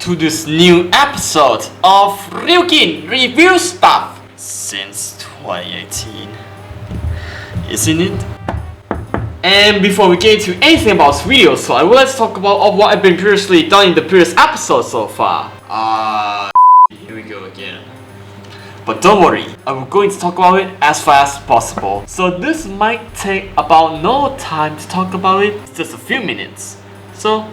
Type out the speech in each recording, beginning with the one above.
to this new episode of Ryukin Review Stuff since 2018, isn't it? And before we get into anything about this video, so I would like to talk about what I've been previously done in the previous episode so far. Here we go again. But don't worry, I'm going to talk about it as fast as possible. So this might take about no time to talk about it, it's just a few minutes. So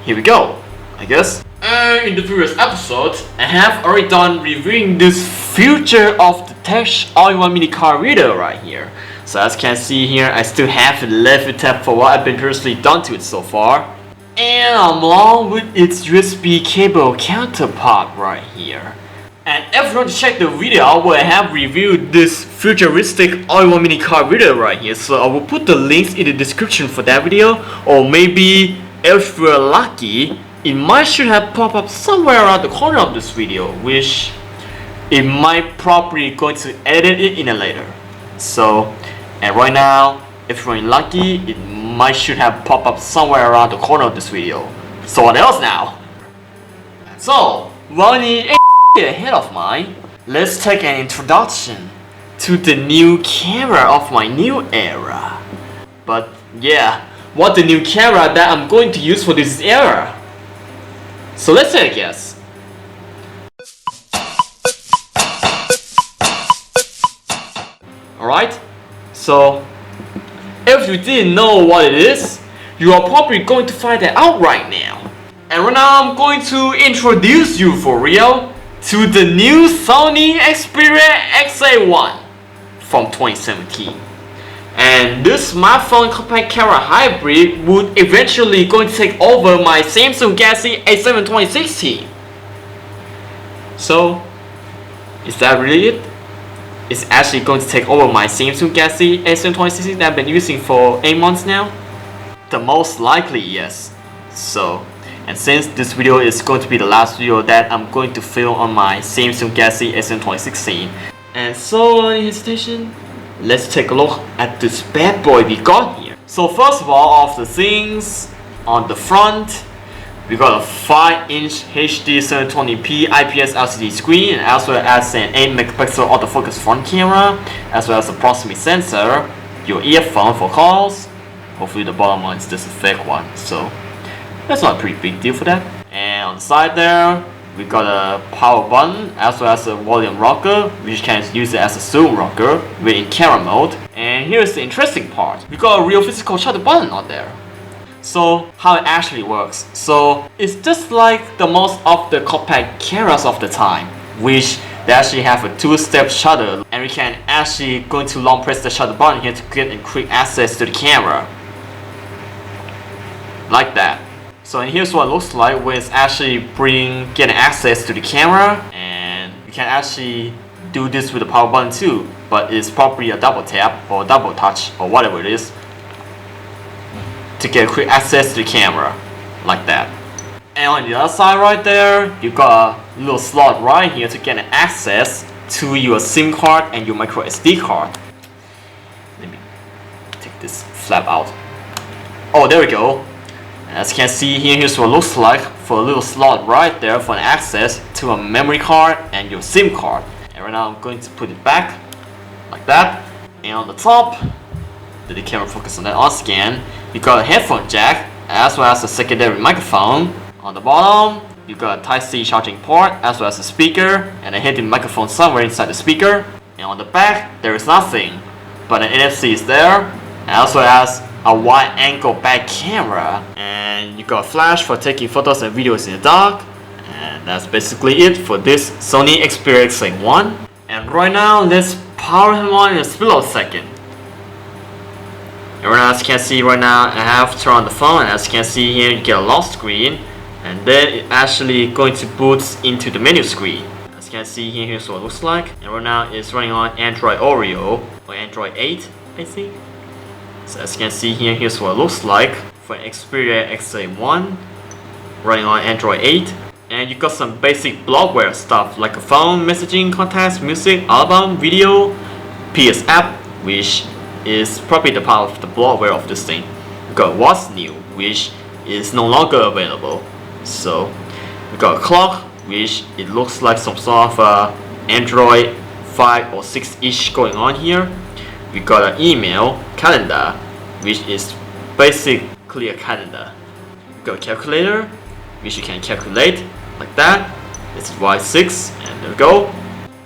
here we go, I guess. In the previous episode, I have already done reviewing this feature of the Tech all-in-one mini card reader right here. So as you can see here, I still have the level tab for what I've been previously done to it so far. And along with its USB cable counterpart right here. And if you want to check the video where I have reviewed this futuristic all-in-one mini card reader right here, so I will put the links in the description for that video, or maybe if we're lucky, it might should have popped up somewhere around the corner of this video, which it might probably going to edit it in a later. So, and right now, if you're lucky, it might should have popped up somewhere around the corner of this video. So what else now? So, running ahead of mine, let's take an introduction to the new camera of my new era. But yeah, what the new camera that I'm going to use for this era? So let's take a guess. Alright, so if you didn't know what it is, you are probably going to find that out right now. And right now I'm going to introduce you for real to the new Sony Xperia XA1 from 2017. And this smartphone compact camera hybrid would eventually going to take over my Samsung Galaxy A7 2016. So, is that really it? It's actually going to take over my Samsung Galaxy A7 2016 that I've been using for 8 months now? The most likely yes. So, and since this video is going to be the last video that I'm going to film on my Samsung Galaxy A7 2016, and so any hesitation, let's take a look at this bad boy we got here. So first of all, of the things on the front, we got a 5-inch HD 720p IPS LCD screen, as well as an 8-megapixel autofocus front camera, as well as a proximity sensor, your earphone for calls. Hopefully the bottom one is just a fake one, so that's not a pretty big deal for that. And on the side there, we got a power button as well as a volume rocker, which can use it as a zoom rocker in camera mode. And here's the interesting part, we got a real physical shutter button on there. So how it actually works, so it's just like the most of the compact cameras of the time, which they actually have a 2-step shutter, and we can actually going to long press the shutter button here to get a quick access to the camera, like that. So and here's what it looks like when it's actually getting access to the camera, and you can actually do this with the power button too, but it's probably a double tap or double touch or whatever it is to get quick access to the camera, like that. And on the other side right there, you got a little slot right here to get access to your SIM card and your micro SD card. Let me take this flap out. Oh, there we go. As you can see here, here's what it looks like for a little slot right there for an access to a memory card and your SIM card. And right now I'm going to put it back like that. And on the top, let the camera focus on that on scan, you got a headphone jack as well as a secondary microphone. On the bottom, you got a Type-C charging port as well as a speaker and a hidden microphone somewhere inside the speaker. And on the back, there is nothing, but an NFC is there, as well as a wide angle back camera, and you got a flash for taking photos and videos in the dark. And that's basically it for this Sony Xperia XA1. And right now, let's power him on in a split of a second. And right now, as you can see right now, I have turned on the phone, and as you can see here, you get a lock screen, and then it actually going to boot into the menu screen. As you can see here, here's what it looks like. And right now, it's running on Android Oreo or Android 8, I think. So as you can see here, here's what it looks like for an Xperia XA1 running on Android 8. And you got some basic bloatware stuff like a phone, messaging, contacts, music, album, video, PS app, which is probably the part of the bloatware of this thing. You got what's new, which is no longer available. So We got a clock, which it looks like some sort of Android 5 or 6-ish going on here. We got an email calendar, which is basically a calendar. We got a calculator, which you can calculate like that. This is Y6, and there we go.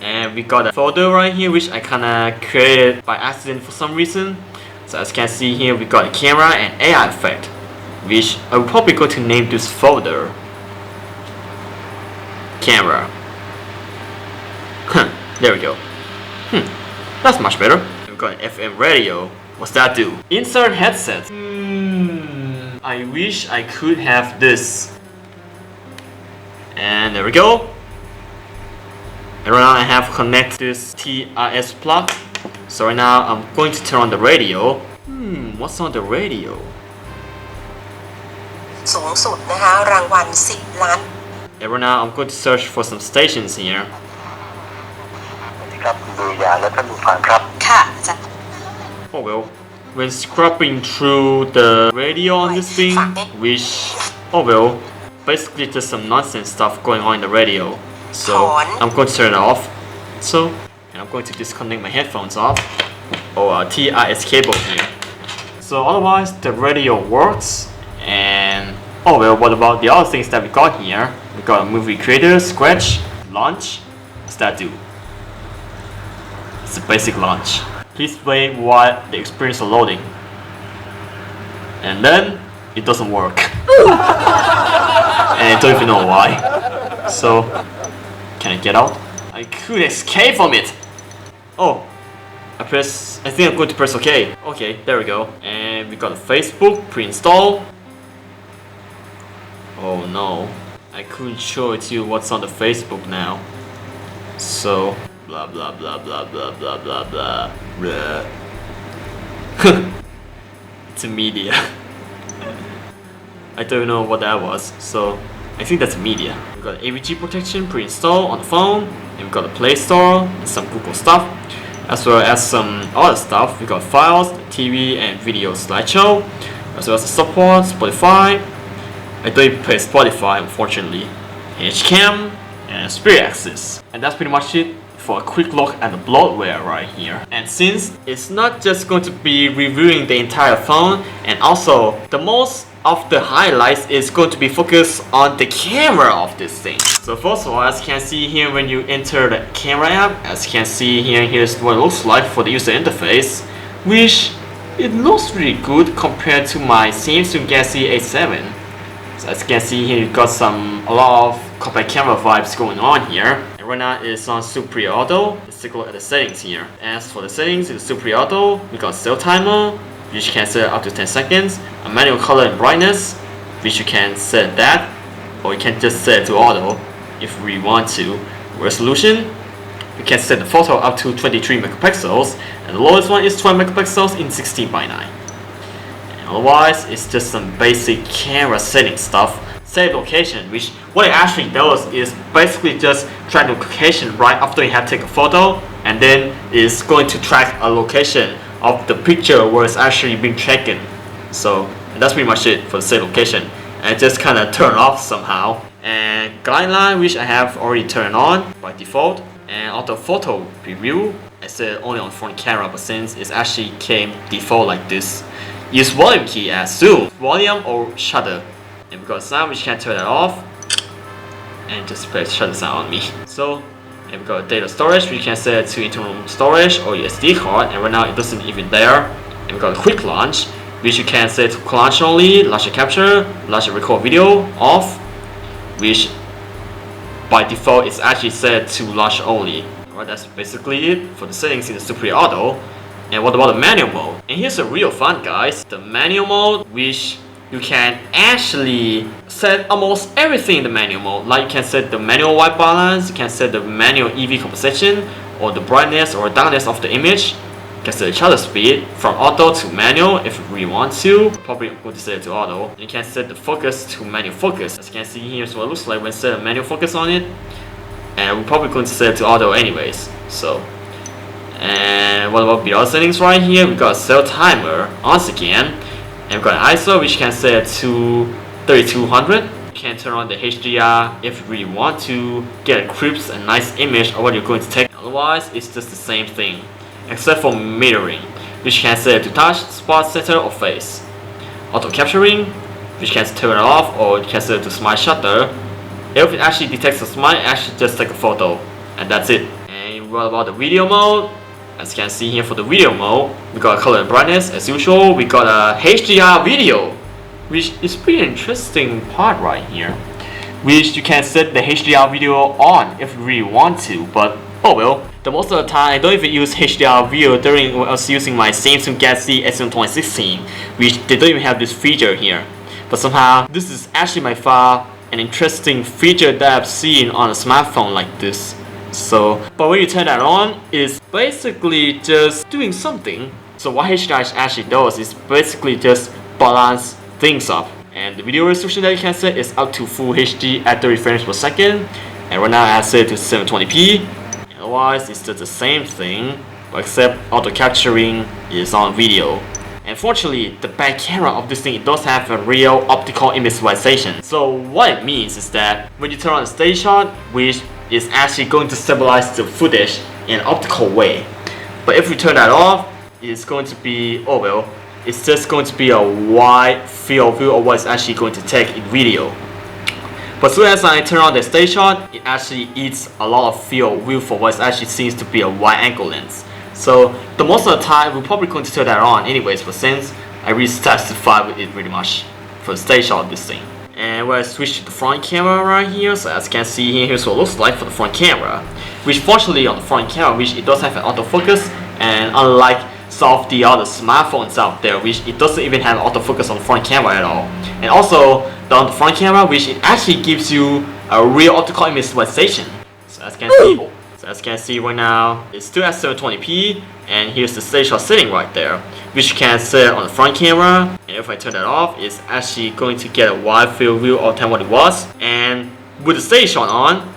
And we got a folder right here, which I kinda created by accident for some reason. So as you can see here, we got a camera and AI effect, which I will probably go to name this folder camera. There we go. That's much better. We got an FM radio. What's that do? Insert headset. I wish I could have this. And there we go. And right now I have connected this TRS plug. So right now I'm going to turn on the radio. What's on the radio? สูงสุดนะคะรางวัล10 ล้าน And right now I'm going to search for some stations here. ครับดูยาและท่านผู้ฟังครับ ค่ะจะ Oh well, when scrubbing through the radio on this thing, which, oh well, basically just some nonsense stuff going on in the radio. So I'm going to turn it off. And I'm going to disconnect my headphones off, or a TRS cable here. So otherwise, the radio works. And oh well, what about the other things that we got here? We got a movie creator, scratch, launch. What's that do? It's a basic launch. Please wait while the experience is loading. And then it doesn't work. And I don't even know why. So can I get out? I could escape from it. Oh, I think I'm going to press OK. Okay, there we go. And we got a Facebook pre-installed. Oh no, I couldn't show it to you what's on the Facebook now. So blah blah blah blah blah blah blah blah blah. It's a media. I don't know what that was, so I think that's media. We've got AVG protection pre-installed on the phone, and we've got the Play Store and some Google stuff, as well as some other stuff. We got files, TV and video slideshow, as well as the support, Spotify. I don't play Spotify, unfortunately. HCam and Xperia Axis. And that's pretty much it for a quick look at the bloatware right here. And since it's not just going to be reviewing the entire phone, and also the most of the highlights is going to be focused on the camera of this thing. So first of all, as you can see here when you enter the camera app, as you can see here, here's what it looks like for the user interface, which it looks really good compared to my Samsung Galaxy A7. So as you can see here, you've got a lot of compact camera vibes going on here. And right now it's on Super Auto. Let's take a look at the settings here. As for the settings in Super Auto, we got cell timer, which you can set up to 10 seconds, a manual color and brightness, which you can set that, or you can just set it to auto if we want to. Resolution, you can set the photo up to 23 megapixels, and the lowest one is 12 megapixels in 16:9. Otherwise, it's just some basic camera setting stuff. Save location, which what it actually does is basically just track the location right after you have taken a photo, and then it's going to track a location of the picture where it's actually being taken. So and that's pretty much it for the save location. And it just kind of turn off somehow. And guideline, which I have already turned on by default. And auto photo preview, I said only on front camera, but since it actually came default like this. Use volume key as zoom, volume or shutter. And we got sound, which you can turn that off. And just press shutter sound on me. So, and we got data storage, which you can set it to internal storage or your SD card. And right now it doesn't even there. And we got a quick launch, which you can set to launch only, launch capture, launch record video off, which by default is actually set to launch only. Alright, that's basically it for the settings in the Super Auto. And what about the manual mode? And here's a real fun, guys. The manual mode, which you can actually set almost everything in the manual mode. Like you can set the manual white balance, you can set the manual EV composition, or the brightness or darkness of the image. You can set the shutter speed from auto to manual if you really want to. Probably going to set it to auto. You can set the focus to manual focus. As you can see, here's what it looks like when set a manual focus on it. And we're probably going to set it to auto anyways. So. And what about the other settings right here? We got a cell timer once again, and we've got an ISO which can set to 3200. You can turn on the HDR if you really want to get a crisp and nice image of what you're going to take. Otherwise, it's just the same thing, except for mirroring, which you can set to touch, spot, center, or face. Auto capturing, which you can turn it off, or you can set it to smile shutter. If it actually detects a smile, it actually just take a photo, and that's it. And what about the video mode? As you can see here, for the video mode, we got color and brightness as usual. We got a HDR video, which is pretty interesting part right here, which you can set the HDR video on if you really want to, but oh well. The most of the time I don't even use HDR video during when I was using my Samsung Galaxy S7 2016, which they don't even have this feature here. But somehow this is actually by far an interesting feature that I've seen on a smartphone like this. So, but when you turn that on, it's basically just doing something. So what HDR actually does is basically just balance things up. And the video resolution that you can set is up to Full HD at 30 frames per second. And right now I have set it to 720p. Otherwise, it's just the same thing, but except auto capturing is on video. Unfortunately, the back camera of this thing, it does have a real optical image stabilization. So what it means is that when you turn on the steady shot, which is actually going to stabilize the footage in an optical way. But if we turn that off, it's going to be, oh well, it's just going to be a wide field view of what it's actually going to take in video. But as soon as I turn on the steady shot, it actually eats a lot of field view for what actually seems to be a wide angle lens. So the most of the time we're probably going to turn that on anyways, but since I really satisfied with it really much for the steady shot of this thing. And when I switch to the front camera right here, so as you can see here, here's what it looks like for the front camera. Which fortunately on the front camera, which it does have an autofocus, and unlike some of the other smartphones out there, which it doesn't even have autofocus on the front camera at all. And also on the front camera, which it actually gives you a real optical image stabilization. So as you can see right now, it's still at 720p, and here's the steady shot setting right there, which you can set on the front camera. And if I turn that off, it's actually going to get a wide field view of what it was. And with the steady shot on,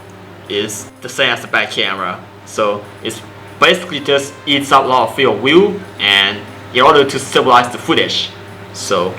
it's the same as the back camera. So it's basically just eats up a lot of field view, and in order to stabilize the footage. So,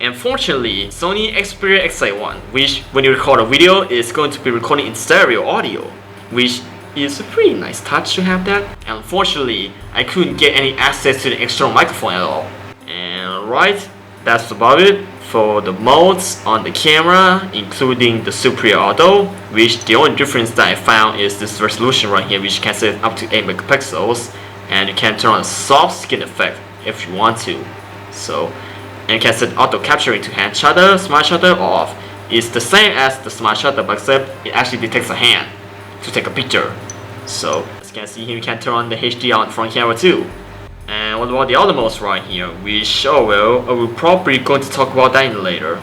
unfortunately, Sony Xperia XA1, which when you record a video, is going to be recording in stereo audio, which is a pretty nice touch to have that. And unfortunately, I couldn't get any access to the external microphone at all. And right, that's about it for the modes on the camera, including the Xperia Auto, which the only difference that I found is this resolution right here, which you can set up to 8 megapixels, and you can turn on a soft skin effect if you want to. So, and you can set auto capturing to hand shutter, smart shutter, or off. It's the same as the smart shutter, but except it actually detects a hand to take a picture. So as you can see here, you can turn on the HDR on the front camera too. And what about the other modes right here, which we're probably going to talk about that later.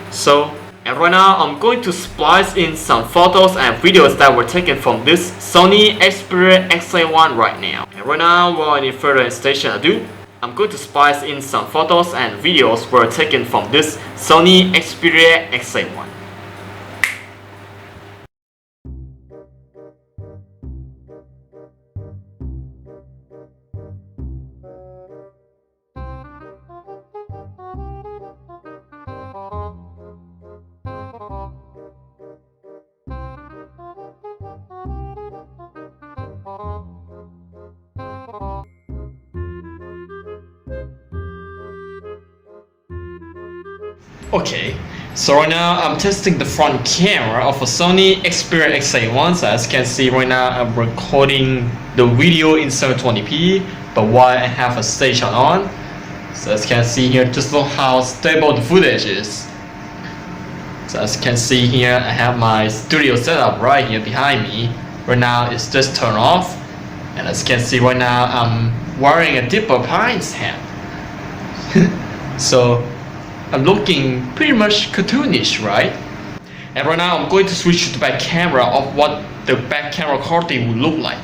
So, and right now I'm going to splice in some photos and videos that were taken from this Sony Xperia XA1 right now. And right now, without any further hesitation ado, I'm going to splice in some photos and videos were taken from this Sony Xperia XA1. Okay, so right now I'm testing the front camera of a Sony Xperia XA1. So as you can see right now, I'm recording the video in 720p, but while I have a steady shot on. So as you can see here, just look how stable the footage is. So as you can see here, I have my studio setup right here behind me. Right now it's just turned off, and as you can see right now, I'm wearing a Dipper Pines hat. So I'm looking pretty much cartoonish, right? And right now I'm going to switch to the back camera of what the back camera quality would look like.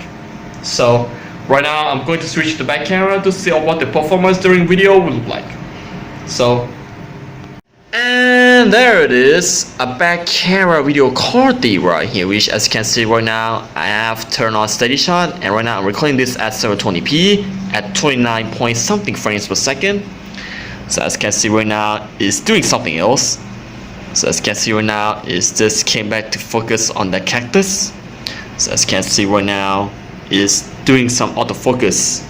So right now I'm going to switch to the back camera to see what the performance during video will look like. So, and there it is, a back camera video quality right here, which as you can see right now, I have turned on steady shot, and right now I'm recording this at 720p at 29 point something frames per second. So as you can see right now, it's doing something else. So as you can see right now, it just came back to focus on the cactus. So as you can see right now, it's doing some autofocus.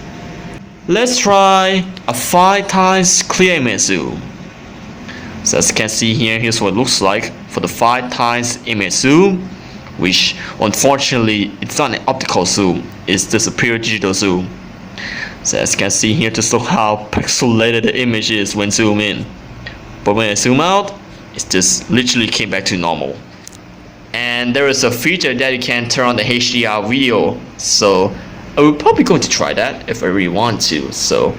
Let's try a 5 times clear image zoom. So as you can see here, here's what it looks like for the 5 times image zoom, which unfortunately it's not an optical zoom, it's just a pure digital zoom. So as you can see here, just look how pixelated the image is when zoom in. But when I zoom out, it just literally came back to normal. And there is a feature that you can turn on the HDR video, so I will probably going to try that if I really want to. So,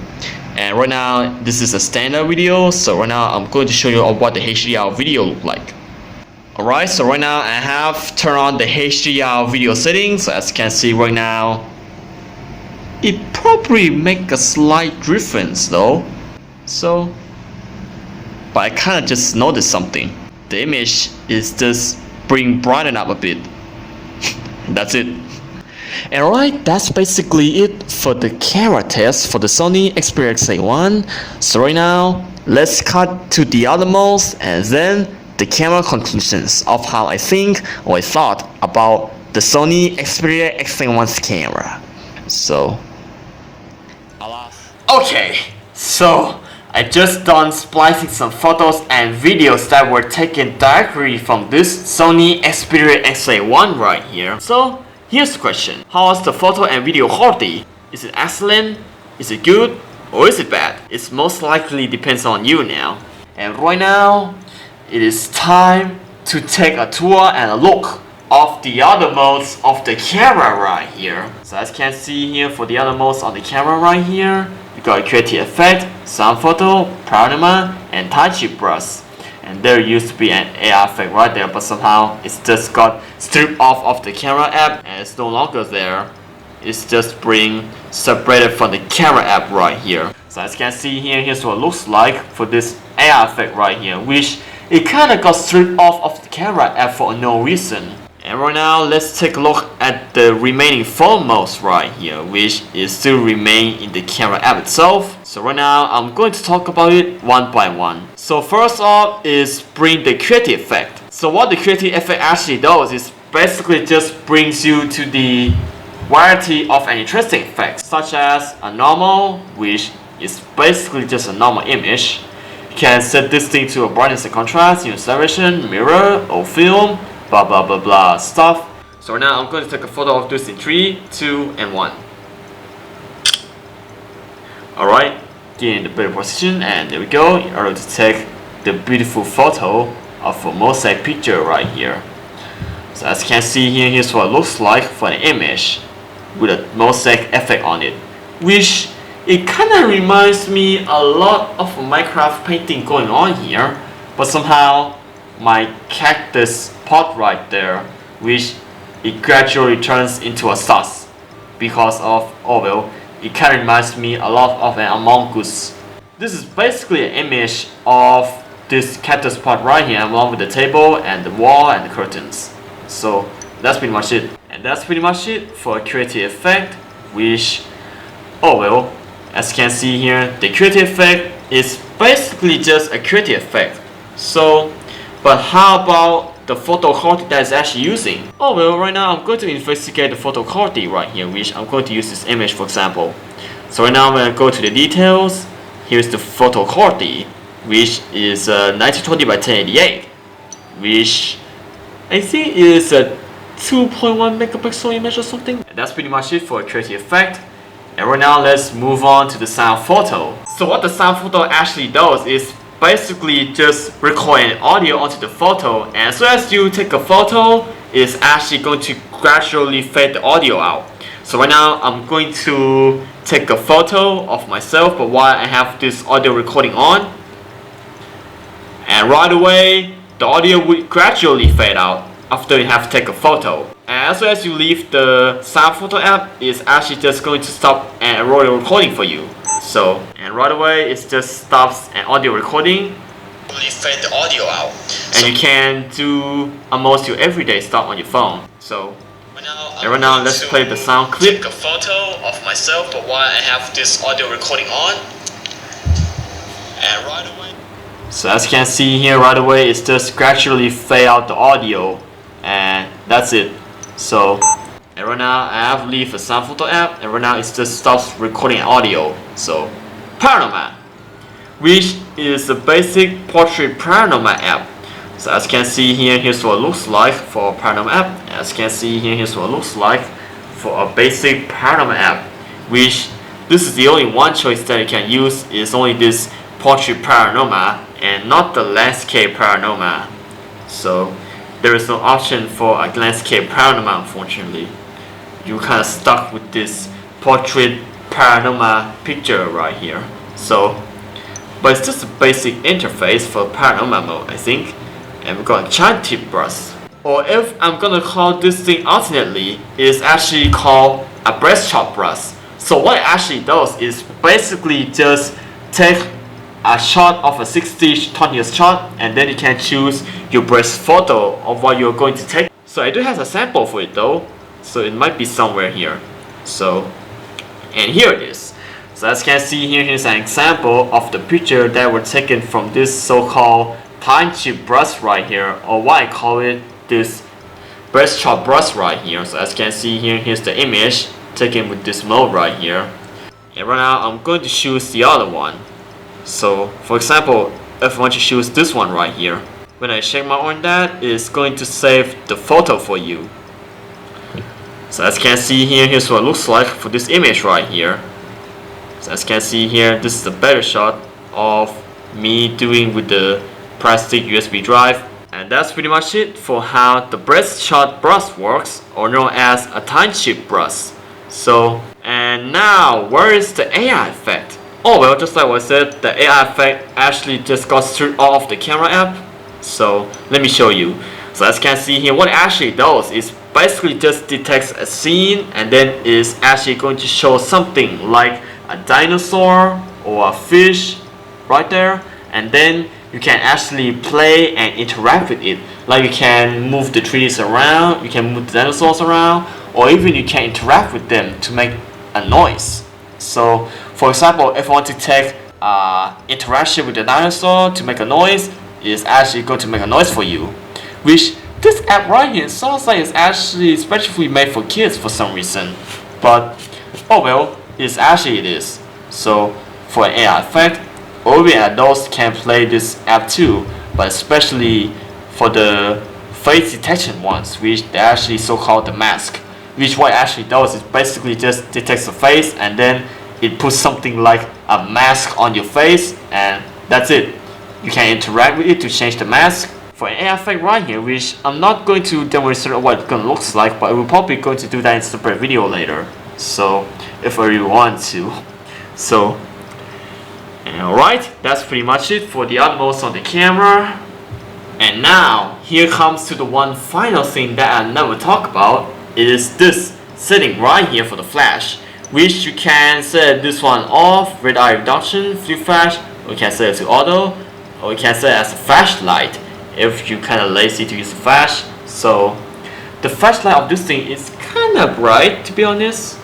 and right now this is a standard video, so right now I'm going to show you what the HDR video look like. Alright, so right now I have turned on the HDR video settings. So as you can see right now, it probably make a slight difference though. So, but I kind of just noticed something. The image is just being brightened up a bit. That's it. Alright, that's basically it for the camera test for the Sony Xperia XA1. So right now, let's cut to the other modes and then the camera conclusions of how I think or I thought about the Sony Xperia XA1's camera. So, okay, so I just done splicing some photos and videos that were taken directly from this Sony Xperia XA1 right here. So here's the question: how is the photo and video quality? Is it excellent? Is it good? Or is it bad? It's most likely depends on you now. And right now, it is time to take a tour and a look of the other modes of the camera right here. So as you can see here, for the other modes on the camera right here, you got creative effect, sound photo, panorama, and Tai Chi brush. And there used to be an AR effect right there, but somehow it's just got stripped off of the camera app and it's no longer there. It's just being separated from the camera app right here. So as you can see here, here's what it looks like for this AR effect right here, which it kinda got stripped off of the camera app for no reason. And right now, let's take a look at the remaining 4 modes right here, which is still remain in the camera app itself. So right now, I'm going to talk about it one by one. So first off is bring the creative effect. So what the creative effect actually does is basically just brings you to the variety of an interesting effects, such as a normal, which is basically just a normal image. You can set this thing to a brightness and contrast, saturation, mirror, or film, blah blah blah blah stuff. So now I'm going to take a photo of this in 3, 2, and 1. Alright, get in the better position, and there we go. In order to take the beautiful photo of a mosaic picture right here. So as you can see here, here's what it looks like for an image with a mosaic effect on it, which it kind of reminds me a lot of Minecraft painting going on here, but somehow my cactus pot right there, which it gradually turns into a sus because of, oh well, it kind of reminds me a lot of an Among Us. This is basically an image of this cactus pot right here, along with the table and the wall and the curtains. So that's pretty much it. And that's pretty much it for a creative effect, which, oh well, as you can see here, the creative effect is basically just a creative effect. So, but how about the photo quality that it's actually using? Oh well, right now I'm going to investigate the photo quality right here, which I'm going to use this image for example. So right now I'm going to go to the details. Here's the photo quality, which is 1920 by 1088, which I think is a 2.1 megapixel image or something. And that's pretty much it for a creative effect. And right now let's move on to the sound photo. So what the sound photo actually does is basically just recording audio onto the photo, and as soon as you take a photo, it's actually going to gradually fade the audio out. So right now I'm going to take a photo of myself, but while I have this audio recording on, and right away the audio will gradually fade out after you have to take a photo. And as soon as you leave the sound photo app, it's actually just going to stop an audio recording for you. So, and right away it just stops an audio recording. You fade the audio out. And you can do almost your everyday stuff on your phone. So, right now let's play the sound clip. Take a photo of myself, but while I have this audio recording on. And right away. So as you can see here right away, it's just gradually fade out the audio, and that's it. So and right now I have leave a sound photo app, and right now it just stops recording audio. So Panorama, which is the basic portrait panorama app. So as you can see here, here's what it looks like for a panorama app. As you can see here, here's what it looks like for a basic panorama app, which this is the only one choice that you can use, is only this portrait panorama and not the landscape panorama. So there is no option for a landscape panorama, unfortunately. You're kind of stuck with this portrait panorama picture right here. So but it's just a basic interface for panorama mode, I think. And we're gonna giant tip brush. Or if I'm gonna call this thing alternately, it's actually called a breast shot brush. So what it actually does is basically just take a shot of a 60-20th shot, and then you can choose your breast photo of what you're going to take. So I do have a sample for it though, so it might be somewhere here. So, and here it is. So as you can see here, here's an example of the picture that were taken from this so-called time chip brush right here, or what I call it, this breast shot brush right here. So as you can see here, here's the image taken with this mode right here. And right now I'm going to choose the other one. So for example, if I want to choose this one right here, when I shake my arm, that is going to save the photo for you. So as you can see here, here's what it looks like for this image right here. So as you can see here, this is a better shot of me doing with the plastic USB drive. And that's pretty much it for how the breast shot brush works, or known as a time chip brush. So, and now where is the AI effect? Oh well, just like what I said, the AI effect actually just got stripped off the camera app. So let me show you. So as you can see here, what it actually does is basically just detects a scene, and then is actually going to show something like a dinosaur or a fish right there, and then you can actually play and interact with it. Like you can move the trees around, you can move the dinosaurs around, or even you can interact with them to make a noise. So for example, if I want to take interaction with the dinosaur to make a noise, it's actually going to make a noise for you, which this app right here sounds like it's actually specifically made for kids for some reason. But oh well, it is. So for an AI effect, even adults can play this app too, but especially for the face detection ones, which they actually so-called the mask, which what it actually does is basically just detects the face, and then it puts something like a mask on your face, and that's it. You can interact with it to change the mask. For an AI effect right here, which I'm not going to demonstrate what it's gonna look like, but we're probably going to do that in a separate video later. So if I really want to. So alright, that's pretty much it for the utmost on the camera. And now here comes to the one final thing that I never talk about. It is this setting right here for the flash, which you can set this one off, red eye reduction, flip flash, or you can set it to auto, or you can set it as a flashlight if you're kind of lazy to use the flash. So the flashlight of this thing is kind of bright, to be honest.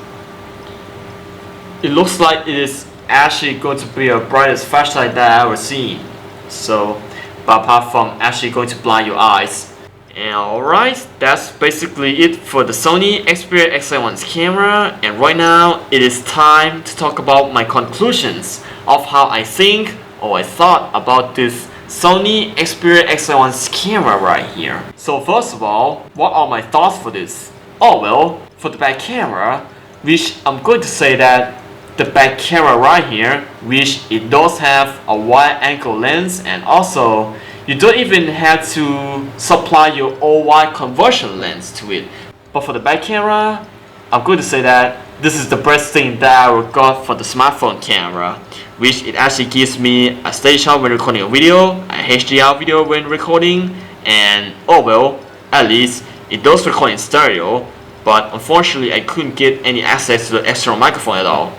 It looks like it is actually going to be the brightest flashlight that I've ever seen. So, but apart from actually going to blind your eyes. And alright, that's basically it for the Sony Xperia XA1's camera. And right now, it is time to talk about my conclusions of how I think or I thought about this Sony Xperia XA1's camera right here. So first of all, what are my thoughts for this? Oh well, for the back camera, which I'm going to say that the back camera right here, which it does have a wide angle lens, and also you don't even have to supply your own wide conversion lens to it. But for the back camera, I'm going to say that this is the best thing that I got for the smartphone camera, which it actually gives me a steady shot when recording a video, a HDR video when recording, and oh well, at least it does record in stereo, but unfortunately I couldn't get any access to the external microphone at all.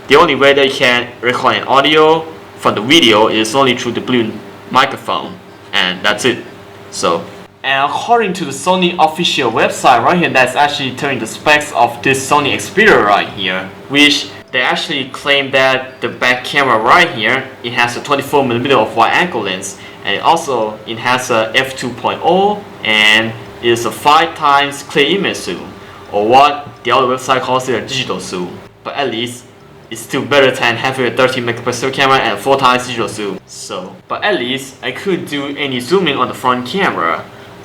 The only way that you can record an audio from the video is only through the Bluetooth microphone, and that's it. So, and according to the Sony official website right here, that's actually telling the specs of this Sony Xperia right here, which they they actually claim that the back camera right here, it has a 24mm of wide angle lens, and it has a f2.0 and is a 5 times clear image zoom, or what the other website calls it a digital zoom. But at least it's still better than having a 13 megapixel camera and 4 times digital zoom. But at least I couldn't do any zooming on the front camera.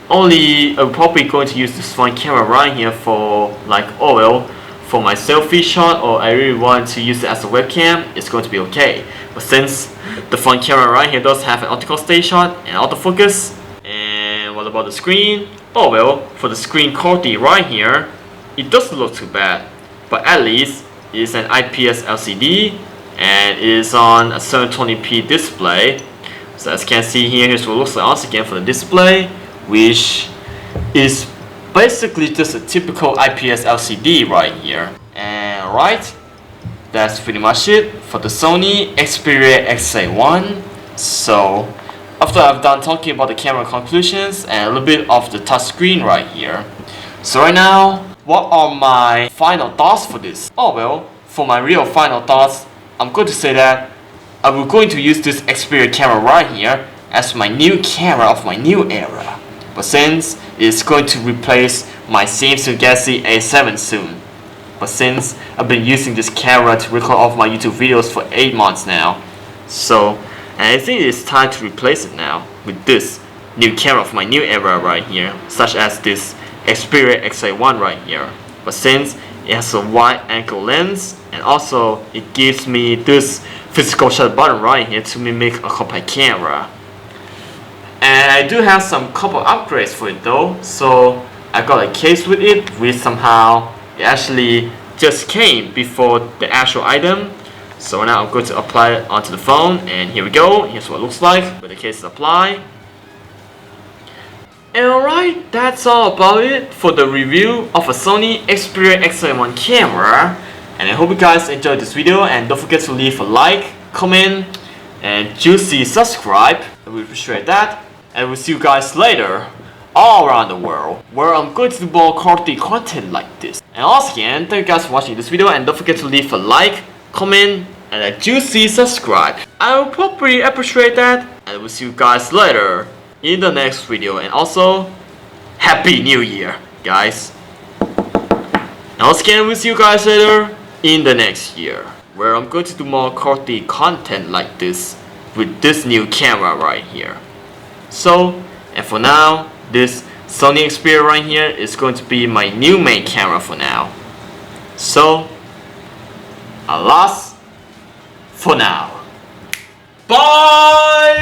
Only I'm probably going to use this front camera right here for like for my selfie shot, or I really want to use it as a webcam, it's going to be okay. But since the front camera right here does have an optical stage shot and autofocus, and what about the screen? Oh well, for the screen quality right here, it doesn't look too bad. But at least it's an IPS LCD and it is on a 720p display. So as you can see here, here's what it looks like once again for the display, which is basically just a typical IPS LCD right here. And right, that's pretty much it for the Sony Xperia XA1. So after I've done talking about the camera conclusions and a little bit of the touchscreen right here, so right now, what are my final thoughts for this? Oh well, for my real final thoughts, I'm going to say that I will going to use this Xperia camera right here as my new camera of my new era. But since it's going to replace my Samsung Galaxy A7 soon. But since I've been using this camera to record all of my YouTube videos for 8 months now, so and I think it's time to replace it now with this new camera of my new era right here, such as this Xperia XA1 right here. But since it has a wide angle lens, and also it gives me this physical shutter button right here to mimic a compact camera. And I do have some couple upgrades for it though. So I got a case with it, which somehow it actually just came before the actual item. So now I'm going to apply it onto the phone, and here we go. Here's what it looks like with the case applied. And alright, that's all about it for the review of a Sony Xperia XA1 camera. And I hope you guys enjoyed this video, and don't forget to leave a like, comment, and juicy subscribe. I would appreciate that. And we'll see you guys later all around the world, where I'm going to do more quality content like this. And also again, thank you guys for watching this video, and don't forget to leave a like, comment, and a juicy subscribe. I will probably appreciate that. And we'll see you guys later in the next video. And also, Happy New Year, guys. And also again, we'll see you guys later in the next year, where I'm going to do more quality content like this with this new camera right here. So, and for now, this Sony Xperia right here is going to be my new main camera for now. So, alas, for now. Bye!